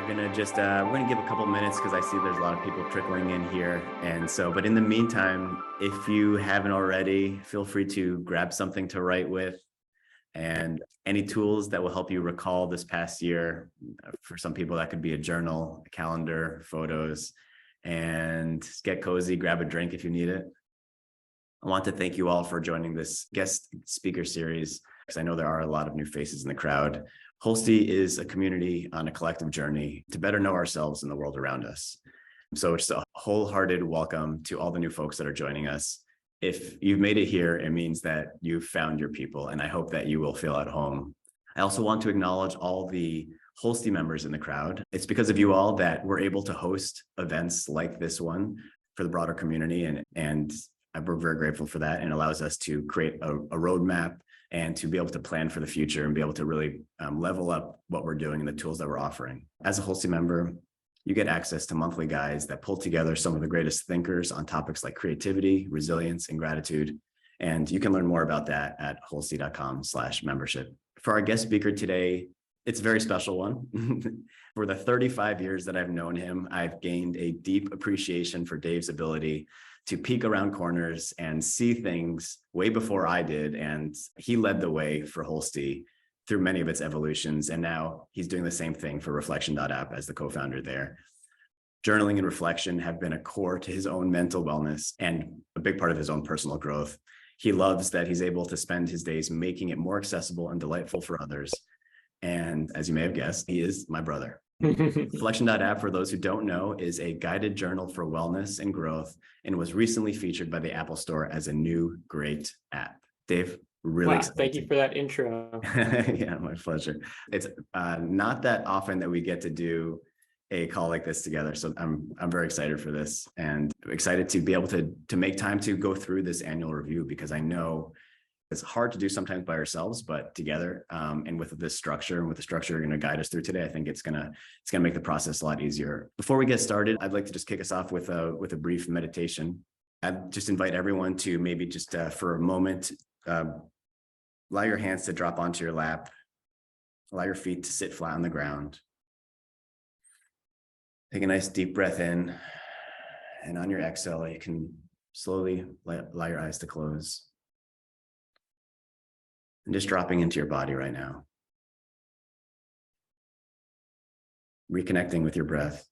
we're gonna give a couple minutes because I see there's a lot of people trickling in here. And so, but in the meantime, if you haven't already, feel free to grab something to write with and any tools that will help you recall this past year. For some people, that could be a journal, a calendar, photos, and get cozy, grab a drink if you need it. I want to thank you all for joining this guest speaker series, because I know there are a lot of new faces in the crowd. Holsti is a community on a collective journey to better know ourselves and the world around us. So it's a wholehearted welcome to all the new folks that are joining us. If you've made it here, it means that you've found your people, and I hope that you will feel at home. I also want to acknowledge all the Holsti members in the crowd. It's because of you all that we're able to host events like this one for the broader community, and we're very grateful for that, and allows us to create a roadmap and to be able to plan for the future and be able to really level up what we're doing and the tools that we're offering. As a Holsti member, you get access to monthly guides that pull together some of the greatest thinkers on topics like creativity, resilience, and gratitude. And you can learn more about that at holsti.com/membership. For our guest speaker today, it's a very special one. For the 35 years that I've known him, I've gained a deep appreciation for Dave's ability to peek around corners and see things way before I did. And he led the way for Holsti through many of its evolutions. And now he's doing the same thing for Refection.app as the co-founder there. Journaling and reflection have been a core to his own mental wellness and a big part of his own personal growth. He loves that he's able to spend his days making it more accessible and delightful for others. And as you may have guessed, he is my brother. Refection.app, for those who don't know, is a guided journal for wellness and growth, and was recently featured by the Apple Store as a new great app. Dave, really excited. Thank you for that intro. Yeah, my pleasure. It's not that often that we get to do a call like this together, so I'm very excited for this, and excited to be able to make time to go through this annual review, because I know it's hard to do sometimes by ourselves, but together, and with this structure and with the structure you're going to guide us through today, I think it's gonna make the process a lot easier. Before we get started, I'd like to just kick us off with a brief meditation. I'd just invite everyone to maybe just for a moment, allow your hands to drop onto your lap, allow your feet to sit flat on the ground. Take a nice deep breath in, and on your exhale, you can slowly allow your eyes to close. And just dropping into your body right now. Reconnecting with your breath.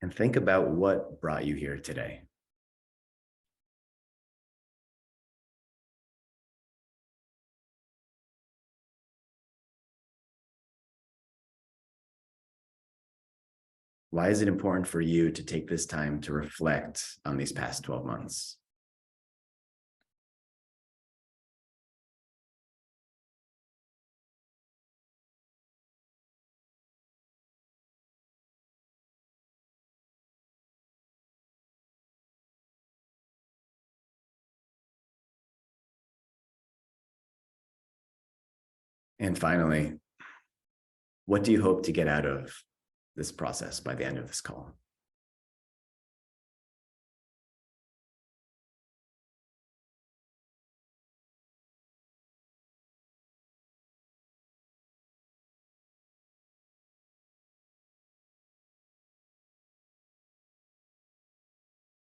And think about what brought you here today. Why is it important for you to take this time to reflect on these past 12 months? And finally, what do you hope to get out of this process by the end of this call?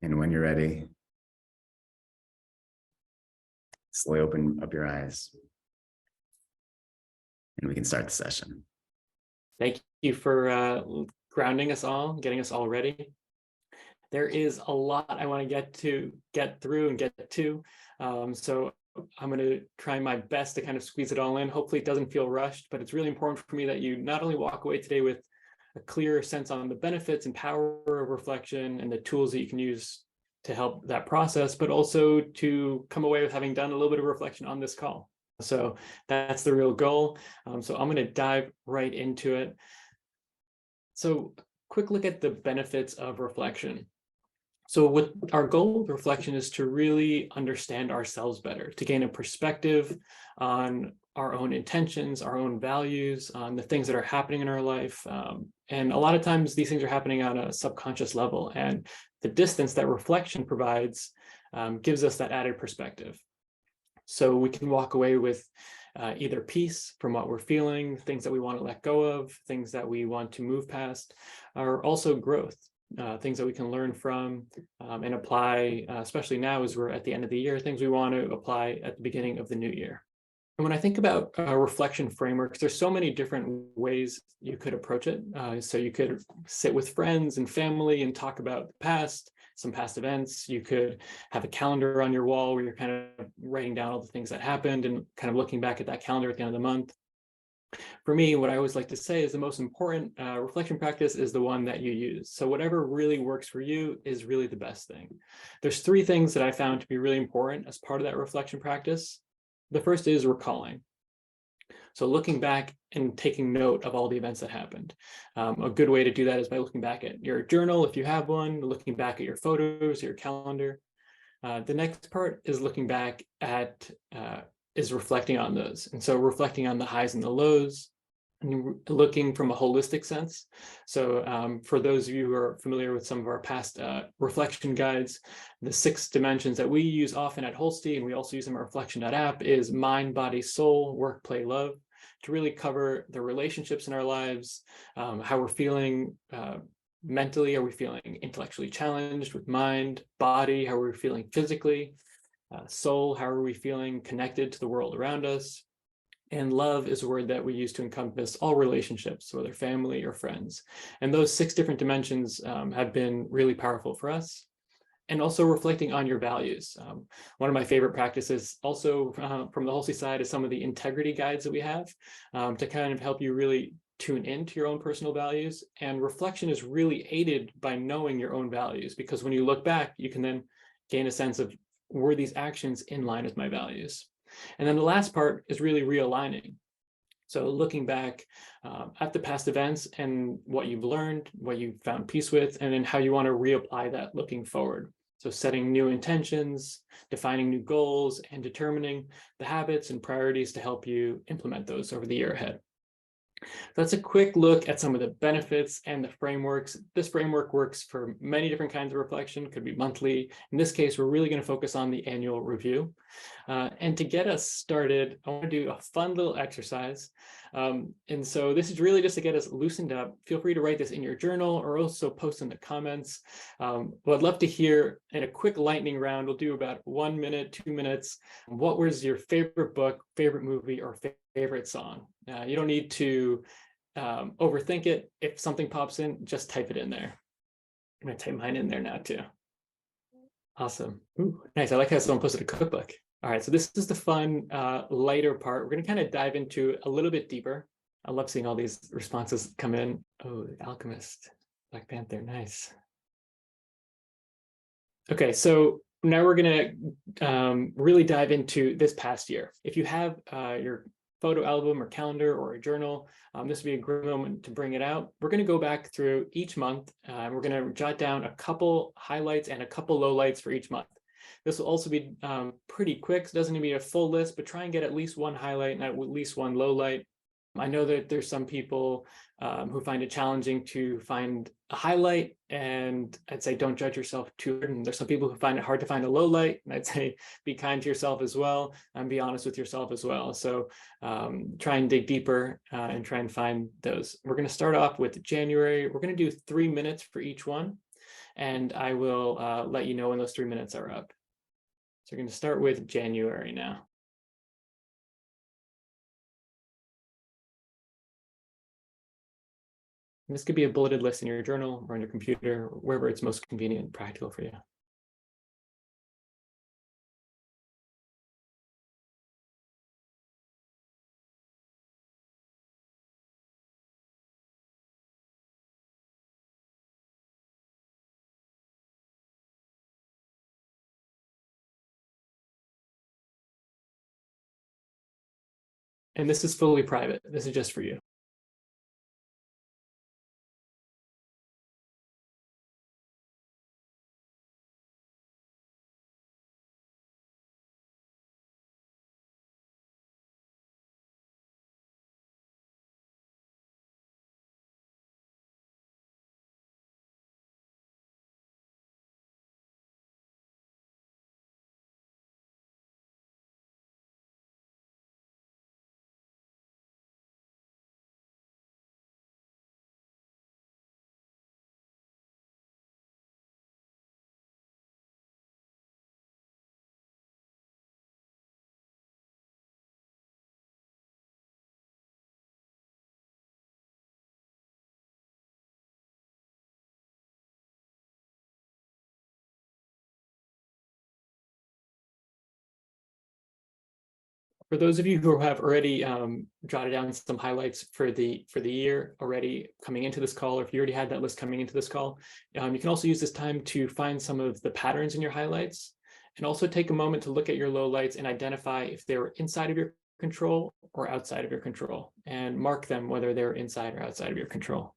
And when you're ready, slowly open up your eyes, and we can start the session. Thank you for grounding us all, getting us all ready. There is a lot I want to get through and get to. So I'm going to try my best to kind of squeeze it all in. Hopefully it doesn't feel rushed, but it's really important for me that you not only walk away today with a clear sense on the benefits and power of reflection and the tools that you can use to help that process, but also to come away with having done a little bit of reflection on this call. So that's the real goal. So I'm going to dive right into it. So quick look at the benefits of reflection. So what our goal with reflection is to really understand ourselves better, to gain a perspective on our own intentions, our own values, on the things that are happening in our life. And a lot of times these things are happening on a subconscious level, and the distance that reflection provides gives us that added perspective. So we can walk away with either peace from what we're feeling, things that we want to let go of, things that we want to move past, or also growth, things that we can learn from and apply, especially now as we're at the end of the year, things we want to apply at the beginning of the new year. And when I think about reflection frameworks, there's so many different ways you could approach it. So you could sit with friends and family and talk about the past, some past events. You could have a calendar on your wall where you're kind of writing down all the things that happened and kind of looking back at that calendar at the end of the month. For me, what I always like to say is the most important reflection practice is the one that you use. So whatever really works for you is really the best thing. There's three things that I found to be really important as part of that reflection practice. The first is recalling. So looking back and taking note of all the events that happened. A good way to do that is by looking back at your journal, if you have one, looking back at your photos, your calendar. The next part is looking back at, is reflecting on those. And so reflecting on the highs and the lows, and looking from a holistic sense. So for those of you who are familiar with some of our past reflection guides, the 6 dimensions that we use often at Holsti, and we also use them at Reflection.app, is mind, body, soul, work, play, love, to really cover the relationships in our lives, how we're feeling mentally. Are we feeling intellectually challenged with mind, body? How are we feeling physically? Soul, how are we feeling connected to the world around us? And love is a word that we use to encompass all relationships, whether family or friends. And those 6 different dimensions have been really powerful for us. And also reflecting on your values. One of my favorite practices also from the Holsti side is some of the integrity guides that we have to kind of help you really tune into your own personal values. And reflection is really aided by knowing your own values, because when you look back, you can then gain a sense of, were these actions in line with my values? And then the last part is really realigning. So looking back at the past events and what you've learned, what you've found peace with, and then how you want to reapply that looking forward. So setting new intentions, defining new goals, and determining the habits and priorities to help you implement those over the year ahead. That's a quick look at some of the benefits and the frameworks. This framework works for many different kinds of reflection, could be monthly. In this case, we're really going to focus on the annual review. And to get us started, I want to do a fun little exercise. And so this is really just to get us loosened up. Feel free to write this in your journal or also post in the comments. What I'd love to hear in a quick lightning round, we'll do about 1 minute, 2 minutes. What was your favorite book, favorite movie, or favorite song? You don't need to overthink it. If something pops in, just type it in there. I'm going to type mine in there now too. Awesome. Ooh, nice. I like how someone posted a cookbook. All right, so this is the fun, lighter part. We're going to kind of dive into a little bit deeper. I love seeing all these responses come in. Oh, The Alchemist, Black Panther, nice. Okay, so now we're going to really dive into this past year. If you have your photo album or calendar or a journal, this would be a great moment to bring it out. We're going to go back through each month. We're going to jot down a couple highlights and a couple lowlights for each month. This will also be pretty quick. So it doesn't need to be a full list, but try and get at least one highlight and at least one lowlight. I know that there's some people who find it challenging to find a highlight, and I'd say don't judge yourself too hard. And there's some people who find it hard to find a low light, and I'd say be kind to yourself as well and be honest with yourself as well. So try and dig deeper and try and find those. We're going to start off with January. We're going to do 3 minutes for each one, and I will let you know when those 3 minutes are up. So we're going to start with January now. And this could be a bulleted list in your journal or on your computer, wherever it's most convenient and practical for you. And this is fully private. This is just for you. For those of you who have already jotted down some highlights for the year already coming into this call, or if you already had that list coming into this call, you can also use this time to find some of the patterns in your highlights, and also take a moment to look at your lowlights and identify if they were inside of your control or outside of your control, and mark them whether they're inside or outside of your control.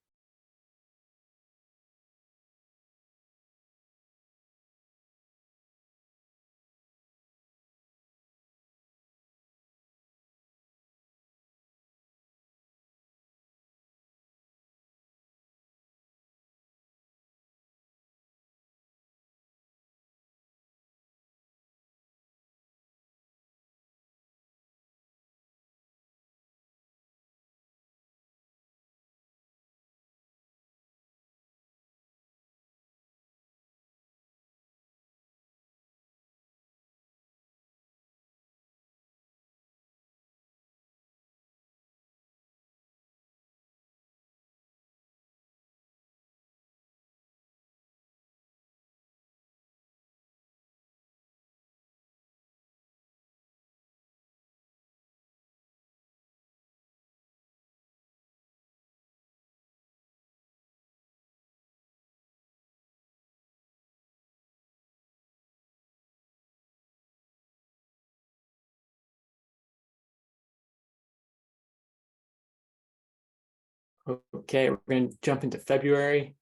Okay, we're going to jump into February.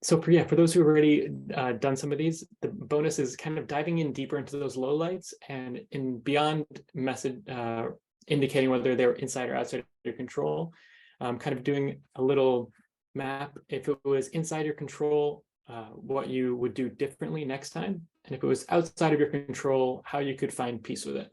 So for those who've already done some of these, the bonus is kind of diving in deeper into those lowlights, and in beyond message indicating whether they're inside or outside of your control, kind of doing a little map. If it was inside your control, what you would do differently next time, and if it was outside of your control, how you could find peace with it.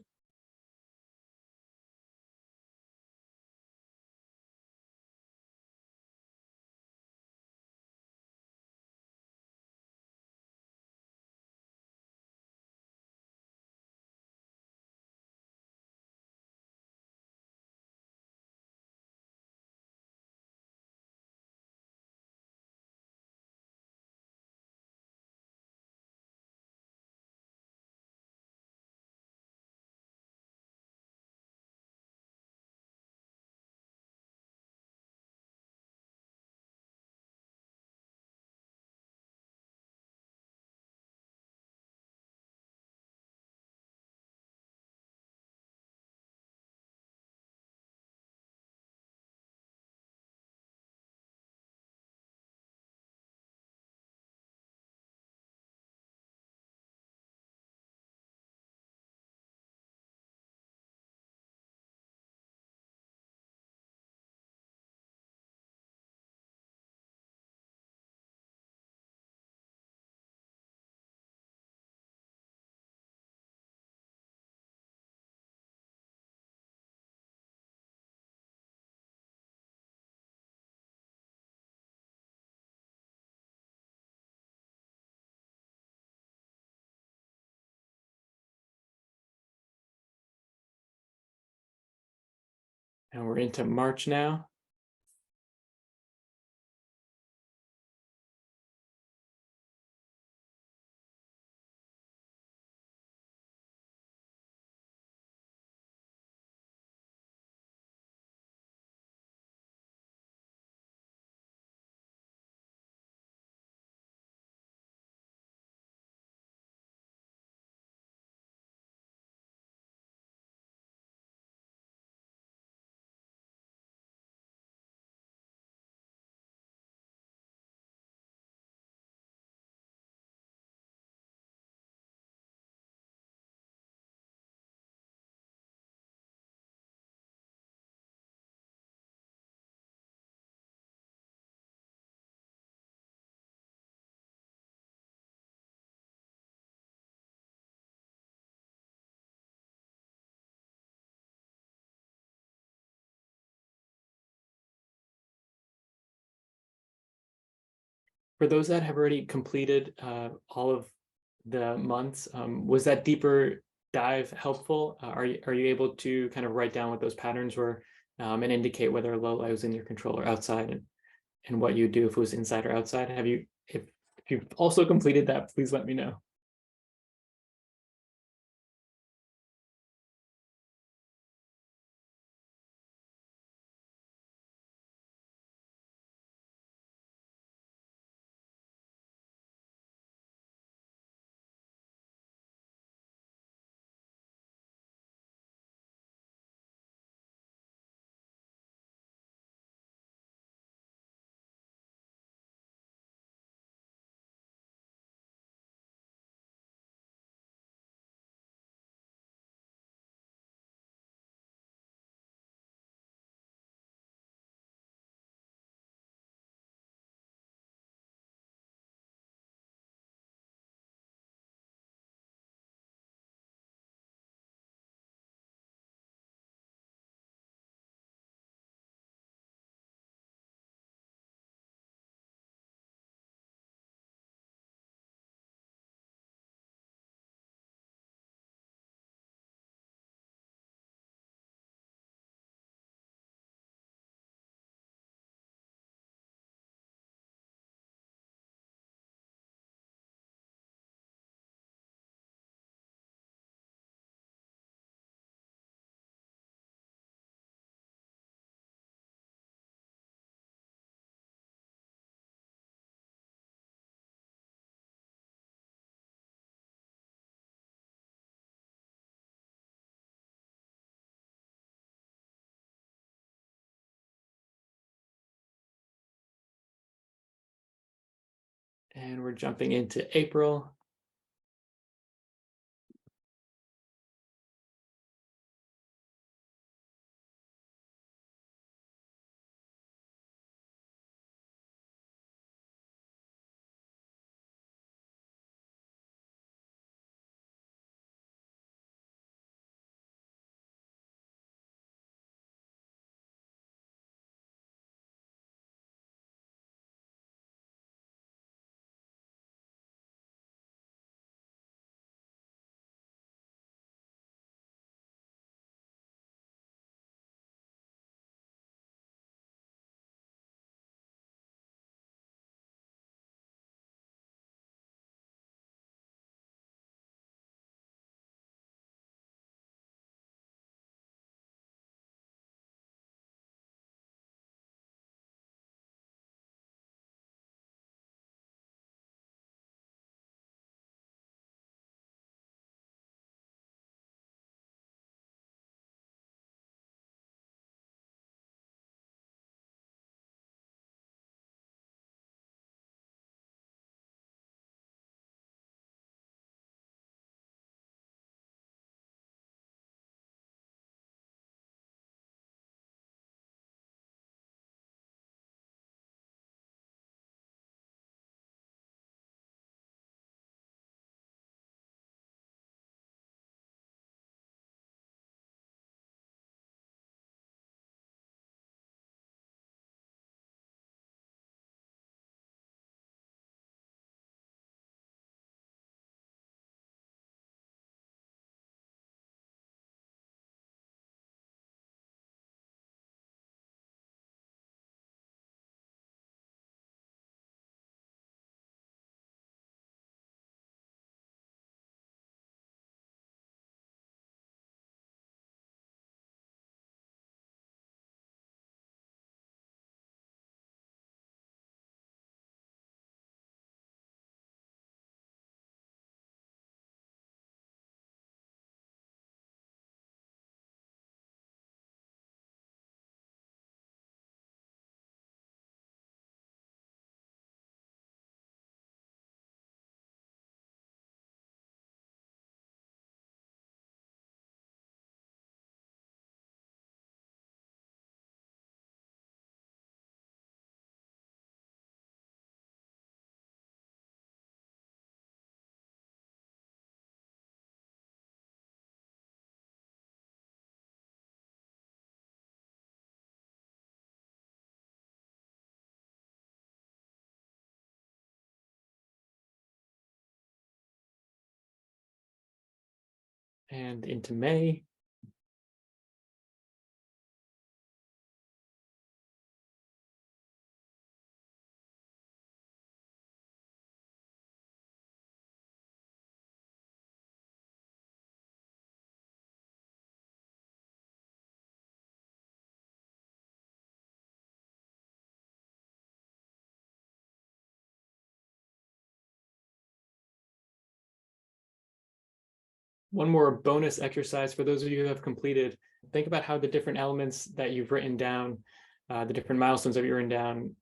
And we're into March now. For those that have already completed all of the months, was that deeper dive helpful? Are you able to kind of write down what those patterns were, and indicate whether a low light was in your control or outside, and what you do if it was inside or outside? If you've also completed that, please let me know. And we're jumping into April. and into May. One more bonus exercise for those of you who have completed. Think about how the different elements that you've written down, the different milestones that you've written down,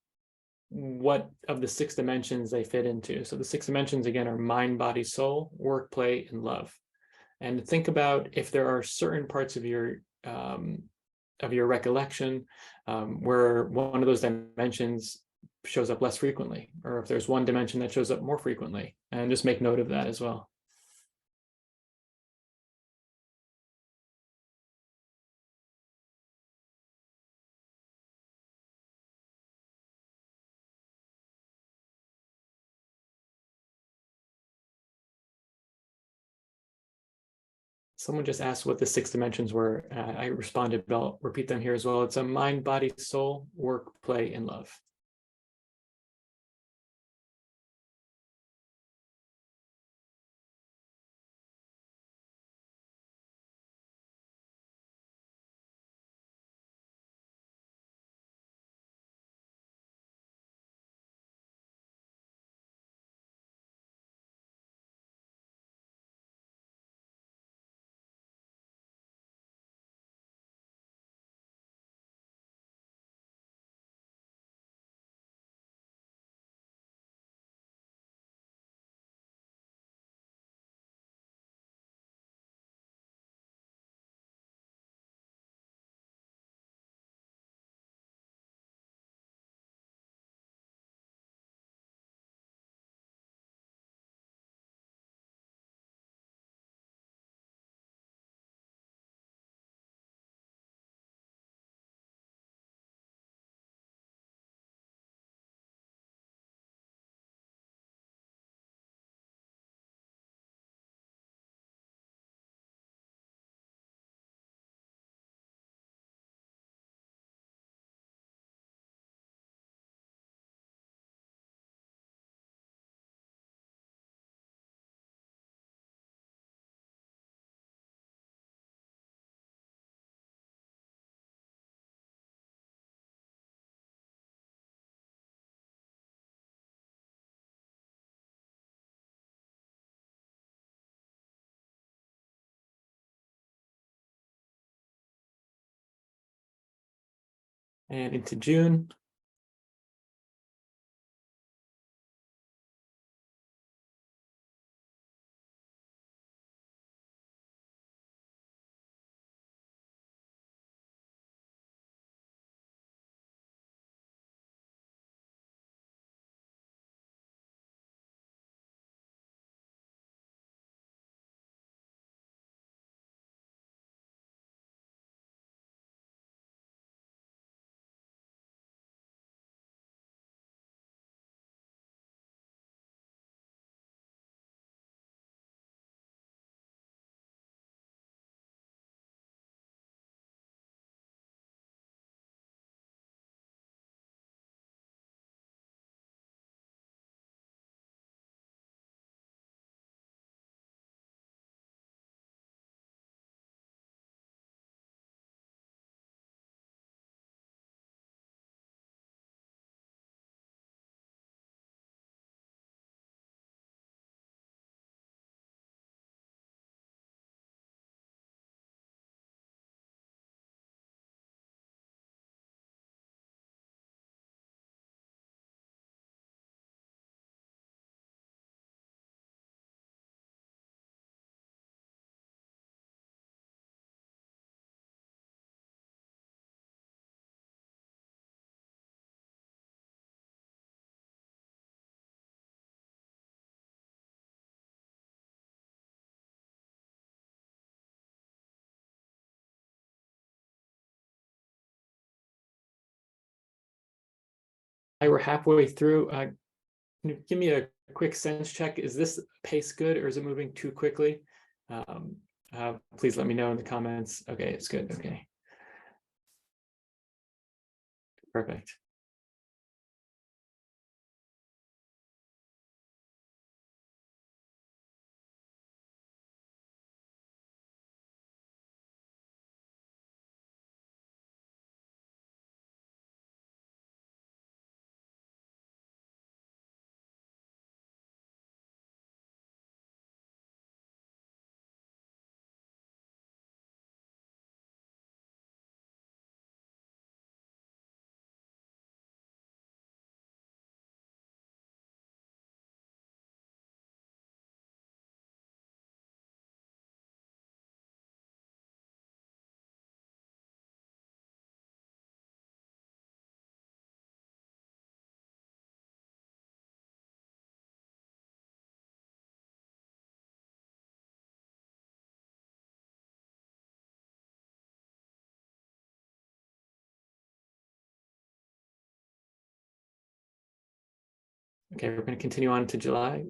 what of the 6 dimensions they fit into. So the 6 dimensions, again, are mind, body, soul, work, play, and love. And think about if there are certain parts of your recollection where one of those dimensions shows up less frequently, or if there's one dimension that shows up more frequently, and just make note of that as well. Someone just asked what the 6 dimensions were. I responded, but I'll repeat them here as well. It's a mind, body, soul, work, play, and love. And into June. We're halfway through. Can you give me a quick sense check? Is this pace good, or is it moving too quickly? Please let me know in the comments. Okay, it's good. Okay, perfect. Okay, we're going to continue on to July.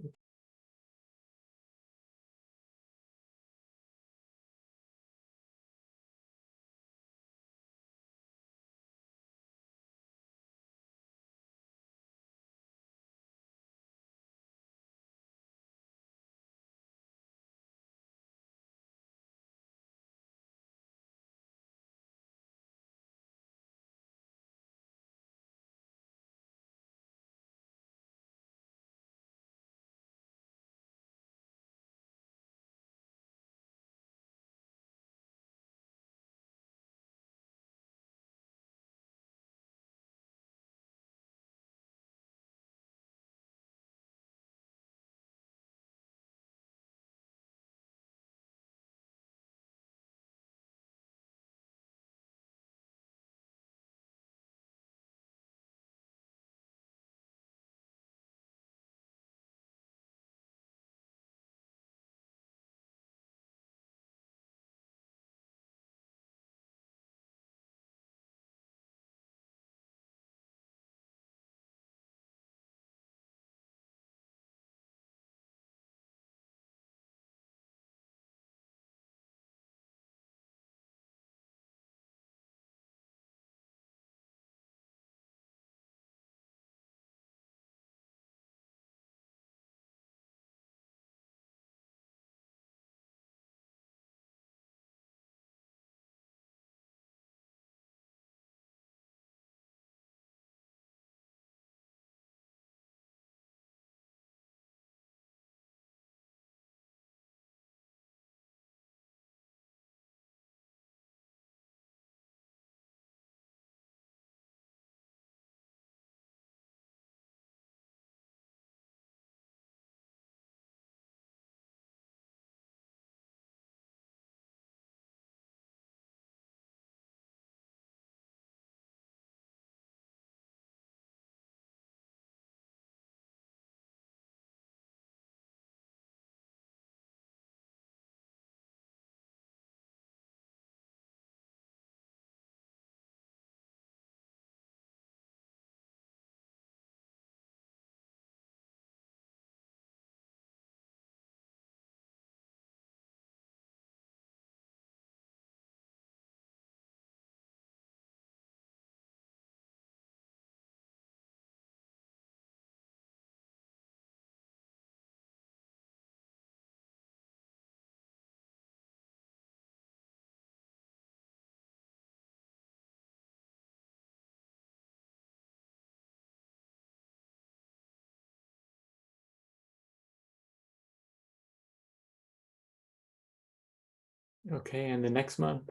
Okay, and the next month.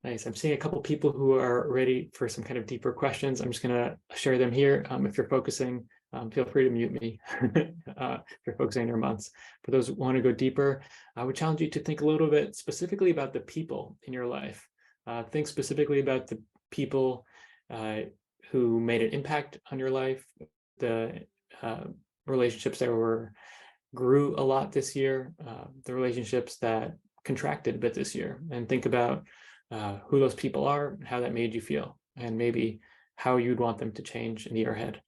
Nice. I'm seeing a couple people who are ready for some kind of deeper questions. I'm just going to share them here. If you're focusing, feel free to mute me if you're focusing on your months. For those who want to go deeper, I would challenge you to think a little bit specifically about the people in your life. Think specifically about the people who made an impact on your life, the relationships that grew a lot this year, the relationships that contracted a bit this year, and think about who those people are, how that made you feel, and maybe how you'd want them to change in the year ahead.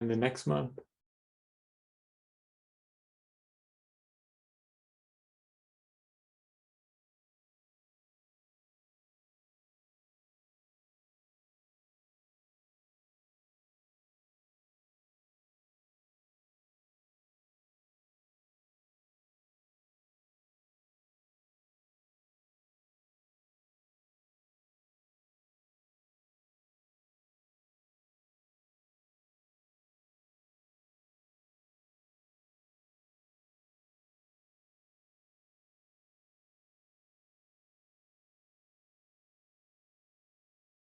In the next month.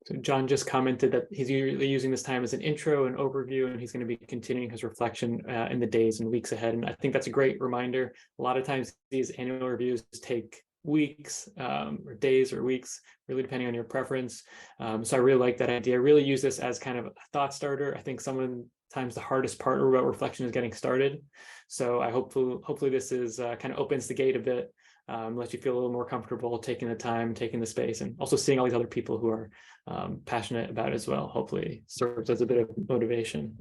So John just commented that he's usually using this time as an intro and overview, and he's going to be continuing his reflection in the days and weeks ahead. And I think that's a great reminder. A lot of times these annual reviews take weeks or days or weeks, really depending on your preference. So I really like that idea. I really use this as kind of a thought starter. I think sometimes the hardest part about reflection is getting started. So I hopefully this is kind of opens the gate a bit. Lets you feel a little more comfortable taking the time, taking the space, and also seeing all these other people who are passionate about it as well. Hopefully serves as a bit of motivation.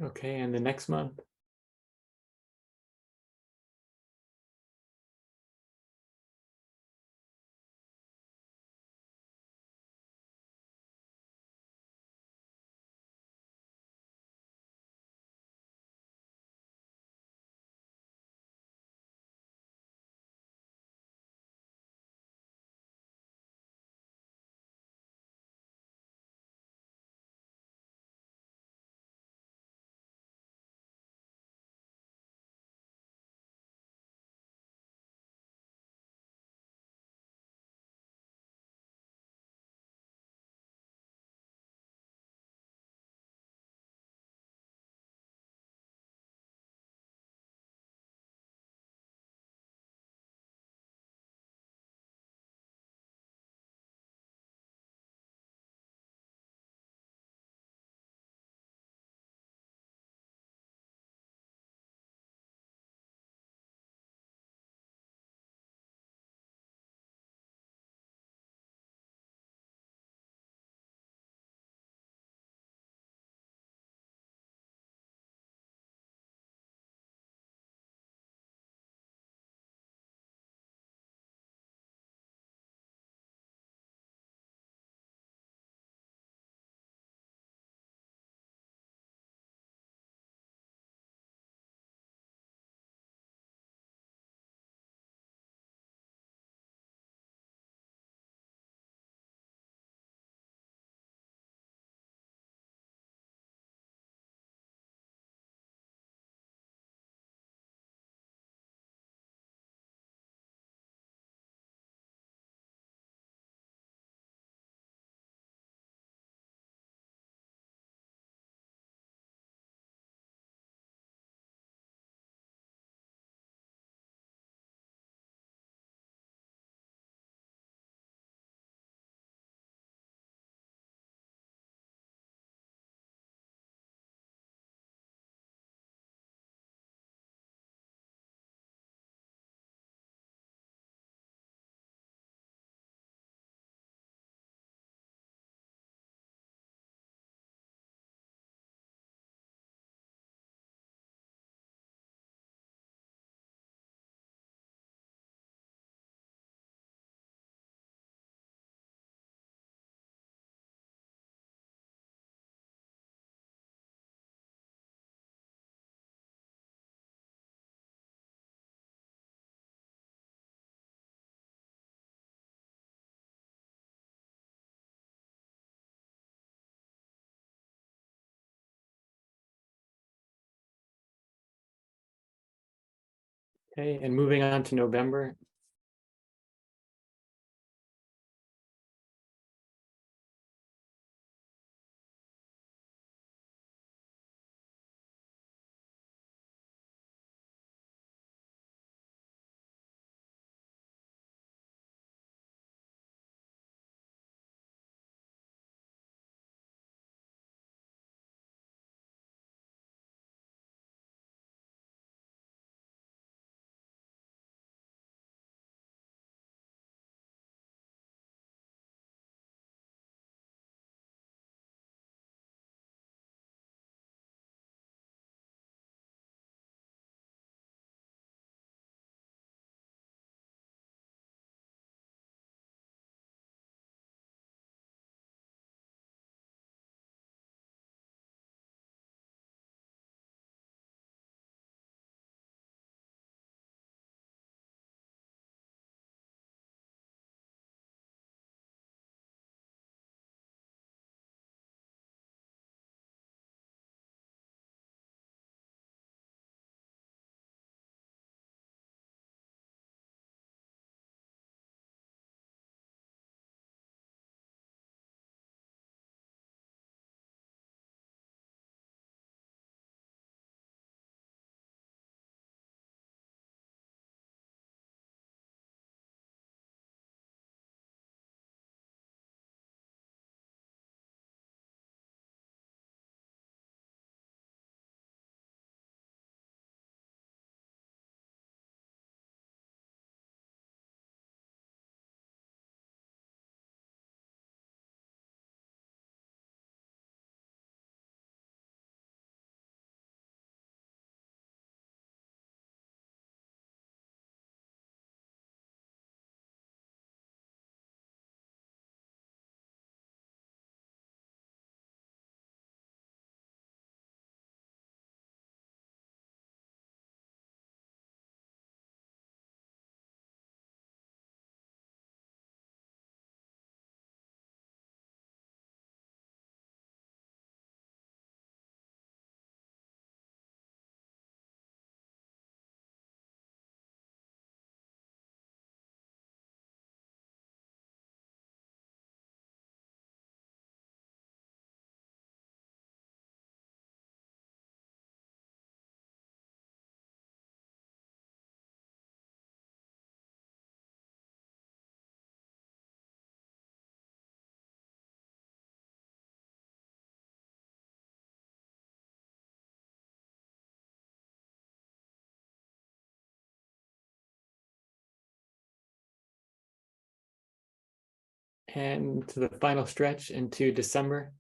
Okay, and the next month. Okay, and moving on to November. and to the final stretch into December.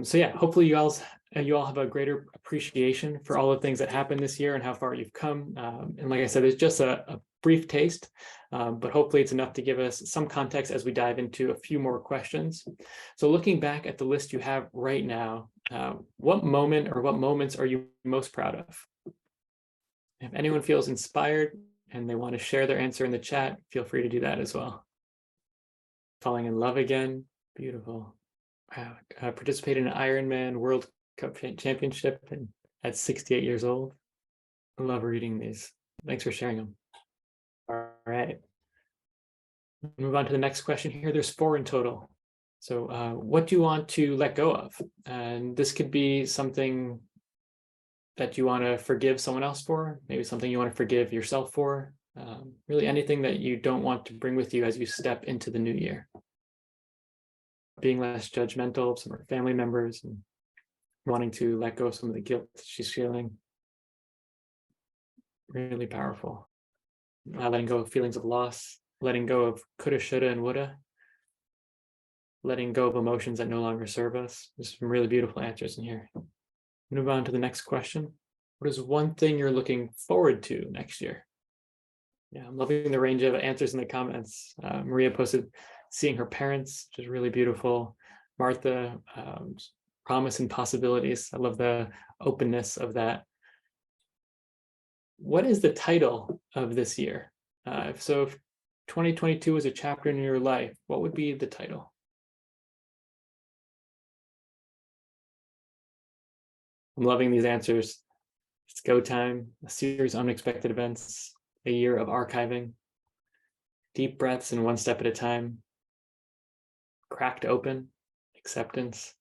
So yeah, hopefully you all have a greater appreciation for all the things that happened this year and how far you've come. And like I said, it's just a brief taste, but hopefully it's enough to give us some context as we dive into a few more questions. So looking back at the list you have right now, what moment or what moments are you most proud of? If anyone feels inspired and they want to share their answer in the chat, feel free to do that as well. Falling in love again, beautiful. Wow. Participated in an Ironman World Cup Championship and at 68 years old. I love reading these. Thanks for sharing them. All right. Move on to the next question here. There's 4 in total. So what do you want to let go of? And this could be something that you want to forgive someone else for, maybe something you want to forgive yourself for, really anything that you don't want to bring with you as you step into the new year. Being less judgmental of some of her family members and wanting to let go of some of the guilt that she's feeling. Really powerful. Letting go of feelings of loss, letting go of coulda, shoulda, and woulda, letting go of emotions that no longer serve us. There's some really beautiful answers in here. Move on to the next question. What is one thing you're looking forward to next year? Yeah, I'm loving the range of answers in the comments. Maria posted seeing her parents, which is really beautiful. Martha, promise and possibilities. I love the openness of that. What is the title of this year? If 2022 was a chapter in your life, what would be the title? I'm loving these answers. It's go time, a series of unexpected events, a year of archiving. Deep breaths and one step at a time. Cracked open, acceptance.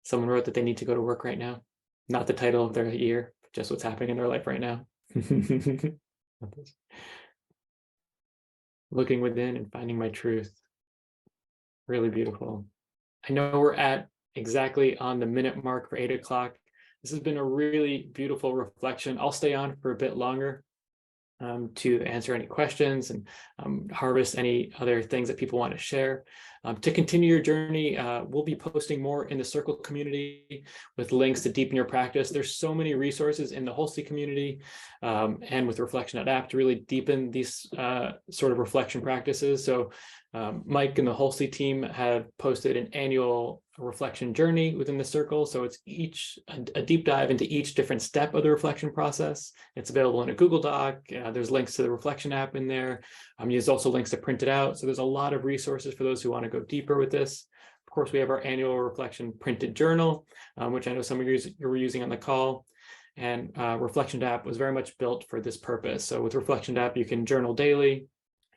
Someone wrote that they need to go to work right now. Not the title of their year, just what's happening in their life right now. Looking within and finding my truth. Really beautiful. I know we're at exactly on the minute mark for 8 o'clock. This has been a really beautiful reflection. I'll stay on for a bit longer to answer any questions and harvest any other things that people want to share. To continue your journey, we'll be posting more in the Circle community with links to deepen your practice. There's so many resources in the Holsey community and with Reflection app to really deepen these sort of reflection practices. So Mike and the Holsey team have posted an annual reflection journey within the Circle. So it's a deep dive into each different step of the reflection process. It's available in a Google Doc. There's links to the Reflection app in there. There's also links to print it out. So there's a lot of resources for those who want to go deeper with this. Of course, we have our annual reflection printed journal, which I know some of you were using on the call. And Reflection app was very much built for this purpose. So with Reflection app, you can journal daily.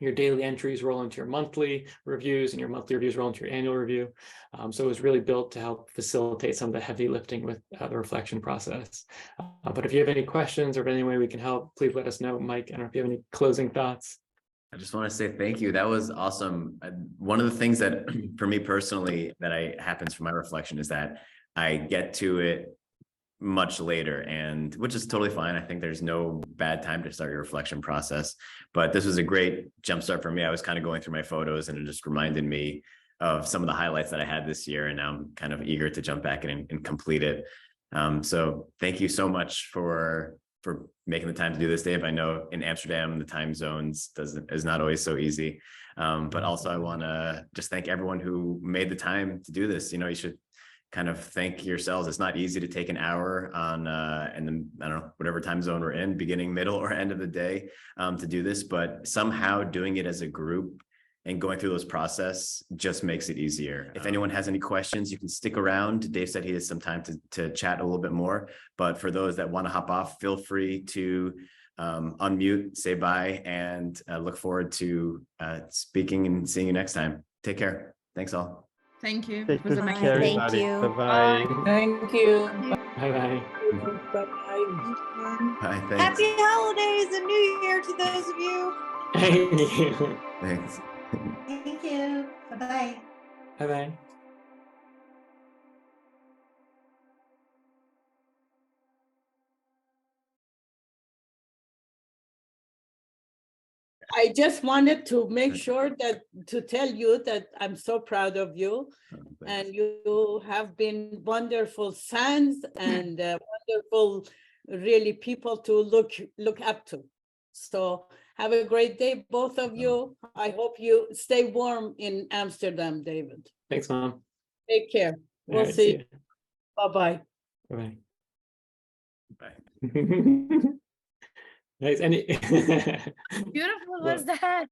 Your daily entries roll into your monthly reviews, and your monthly reviews roll into your annual review. So it was really built to help facilitate some of the heavy lifting with the reflection process. But if you have any questions or any way we can help, please let us know. Mike, I don't know if you have any closing thoughts. I just want to say thank you. That was awesome. One of the things that for me personally that happens for my reflection is that I get to it much later, and which is totally fine. I think there's no bad time to start your reflection process, but this was a great jumpstart for me. I was kind of going through my photos and it just reminded me of some of the highlights that I had this year, and now I'm kind of eager to jump back in and complete it. So thank you so much for making the time to do this, Dave. I know in Amsterdam, the time zones is not always so easy. But also I want to just thank everyone who made the time to do this. You should kind of thank yourselves. It's not easy to take an hour on, and then I don't know, whatever time zone we're in, beginning, middle, or end of the day to do this, but somehow doing it as a group and going through those process just makes it easier. If anyone has any questions, you can stick around. Dave said he has some time to chat a little bit more, but for those that want to hop off, feel free to unmute, say bye, and look forward to speaking and seeing you next time. Take care. Thanks all. Thank you. Take It was good amazing. care, Thank everybody. you. Bye-bye. Thank you. Bye-bye. Bye. Bye, thanks. Happy holidays and New Year to those of you. Thank you. Thanks. Thank you. Bye-bye. Bye-bye. I just wanted to make sure to tell you that I'm so proud of you, and you have been wonderful sons and wonderful, really, people to look up to. So have a great day, both of you. I hope you stay warm in Amsterdam, David. Thanks, Mom. Take care. All We'll right, see. you. Bye-bye. Bye-bye. Bye. Nice. Any Beautiful was that?